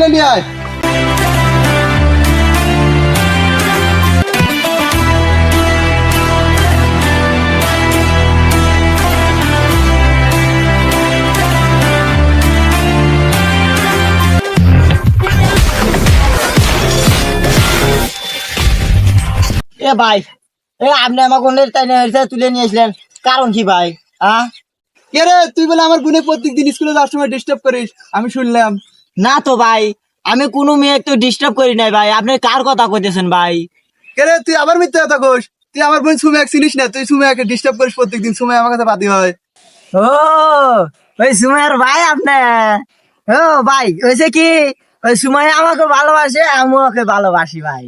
তুলে নিয়ে আয়। এ ভাই, আপনি আমার বোনের তুলে নিয়ে আসলেন, কারণ কি ভাই? কে রে, তুই বলে আমার বোনে প্রত্যেকদিন স্কুলে যাওয়ার সময় ডিস্টার্ব করিস, আমি শুনলাম। না তো ভাই, আমি কোনো মেয়ে তো ডিস্টার্ব করি নাই ভাই। আপনি কার কথা কইতেছেন ভাই? কে রে, তুই আবার মিথ্যা কথা কইস। তুই আমার বোন সুমাইয়াকে চিনিস না, তুই সুমাইয়াকে ডিস্টার্ব করিস প্রত্যেকদিন। সুমাইয়া আমার কাছে বাদী হয়। ও, ওই সুমাইয়ার ভাই আপনি? ও ভাই, হয়েছে কি, ওই সুমাইয়া আমাকে ভালোবাসে, আমি ওকে ভালোবাসি ভাই।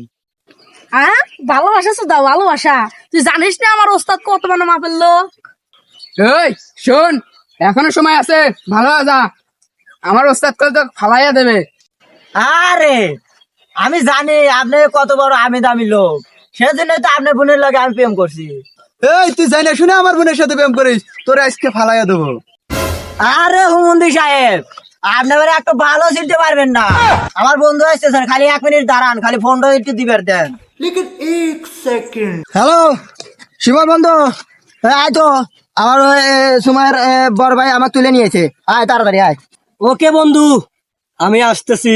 হ্যাঁ, ভালোবাসা সুদা ভালোবাসা। তুই জানিস না আমার ওস্তাদ কত মানে মাপের লোক? এই শোন, এখনো সময় আছে, ভালো যা, আমার ওস্তাদ করে তো ফালাইয়া দেবে। আরে আমি জানি আপনি কত বড় আমি দামি লোক, সেজন্যই তো আপনার বোনের লাগে আমি প্রেম করছি। এই তুই জানি না শুনে আমার বোনের সাথে প্রেম করিস, তোর আজকে ফালাইয়া দেবো। আরে হুমন্দি সাহেব, আপনি এবারে একটু ভালো চিনতে পারবেন না। আমার বন্ধু আসতেছেন, খালি 1 মিনিট দাঁড়ান, খালি ফোনটা একটু দিবেন দেন। হ্যালো শিবর বন্ধু, আয় তো, আমার সময়ের বড় ভাই আমাকে তুলে নিয়েছে, আয় তাড়াতাড়ি আয়। ওকে বন্ধু, আমি আসতেছি।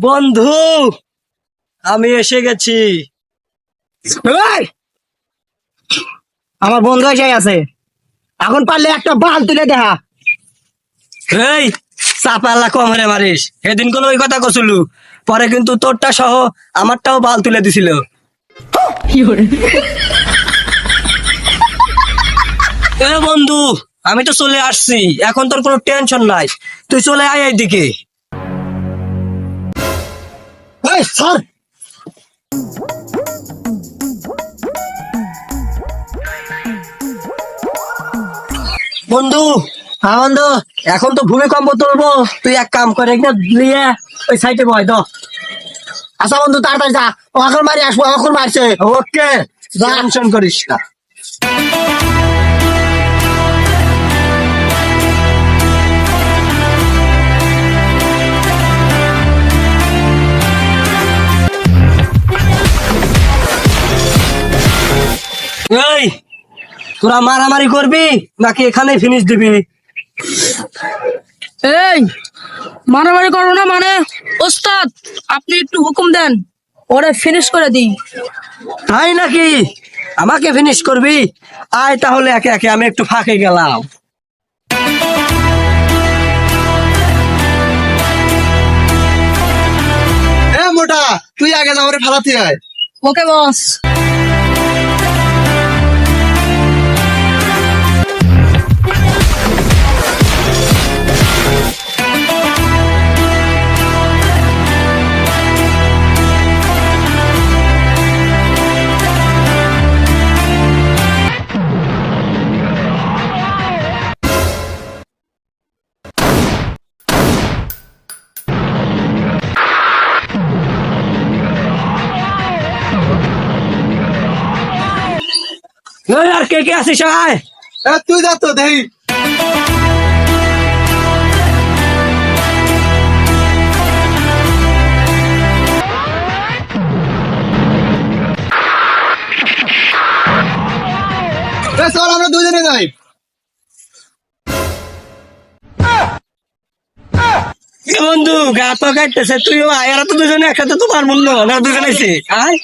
বন্ধু, আমি এসে গেছি। এই, আমার বন্ধু এসে গেছে, এখন পারলে একটা বাল তুলে দেখা। এই চাপাল্লা কমরে মারিস, সেদিন কোন ওই কথা কছিল, পরে কিন্তু তোরটা সহ আমারটাও বাল তুলে দিছিল। এ বন্ধু, আমি তো চলে আসছি, এখন তোর কোনো টেনশন নাই, তুই চলে আয় এইদিকে। এই স্যার, বন্ধু, হ্যাঁ বন্ধু, এখন তো ভূমিকম্প তুলবো, তুই এক কাম করে নিয়ে ওই সাইডে বয় দ। আচ্ছা বন্ধু, তাড়াতাড়ি যা, এখন মারি আসবো, এখন মারছে। ওকে, টেনশন করিস না। এই, তোরা মারামারি করবি নাকি এখানে ফিনিশ দিবি? এই, মারামারি করো না মানে? ওস্তাদ, আপনি একটু হুকুম দেন, ওরে ফিনিশ করে দিই। তাই নাকি? আমাকে ফিনিশ করবি? আয় তাহলে একে একে, আমি একটু ফাঁকে গেলাম। এ মোটা, তুই আগে যা, ওরে ফালাতে আয়। ওকে বস। এই, আর কে কে আছিস আয়। এ তুই যা তো দেই। চল আমরা দুজনে যাই। এ বন্ধু গা তো কাটতেছে, তুইও আয়, এরা তো দুজনে একসাথে তো পারবো না, দুজনে আইছে আয়।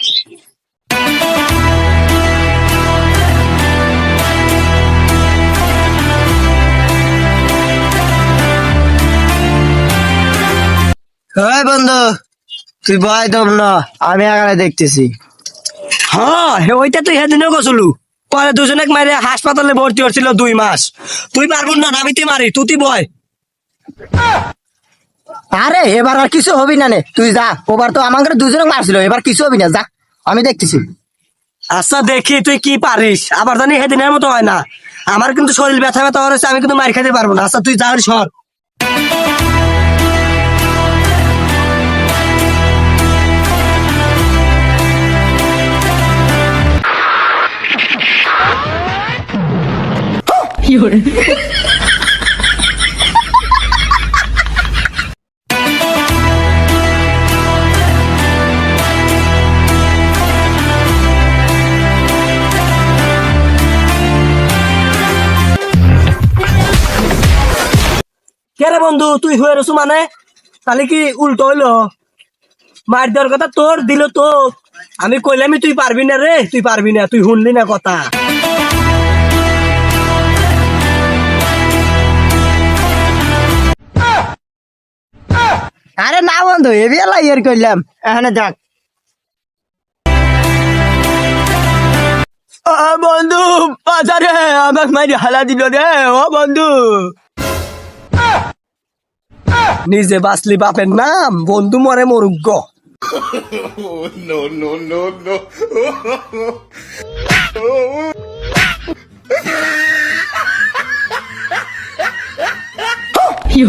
ওই বন্ধু তুই ভয় দম না, আমি আগালে দেখতেছি। হ্যাঁ ওইটা তুই সেদিনও গছলু, পরে দুজনে মারে হাসপাতালে ভর্তি হচ্ছিল 2 মাস। তুই পারবো না, নামিতে মারি, তুই বয়। আরে এবার আর কিছু হবি না নে, তুই যা। ওবার তো আমাকে দুজনে মারছিল, এবার কিছু হবি না, যা আমি দেখতেছি। আচ্ছা দেখি তুই কি পারিস, আবার জানি সেদিনের মতো হয় না। আমার কিন্তু শরীর ব্যথা ব্যথা হয়েছে, আমি কিন্তু মার খাইতে পারবো না। আচ্ছা তুই যা সর। কে রে বন্ধু তুই হয়ে রসু মানে, তাহলে কি উল্টো হইলো? মার দেওয়ার কথা তোর দিল তো, আমি কইলামই তুই পারবি না রে, তুই পারবি না, তুই শুনলি না কথা। আরে না বন্ধু, এবি এলা ইয়ের করলাম, এখানে যাক। বন্ধু বাজারে আমাকে মারি হালা দিল রে, ও বন্ধু। নিজে বাঁচলি বাপের নাম, বন্ধু মরে মরুগ্য। কি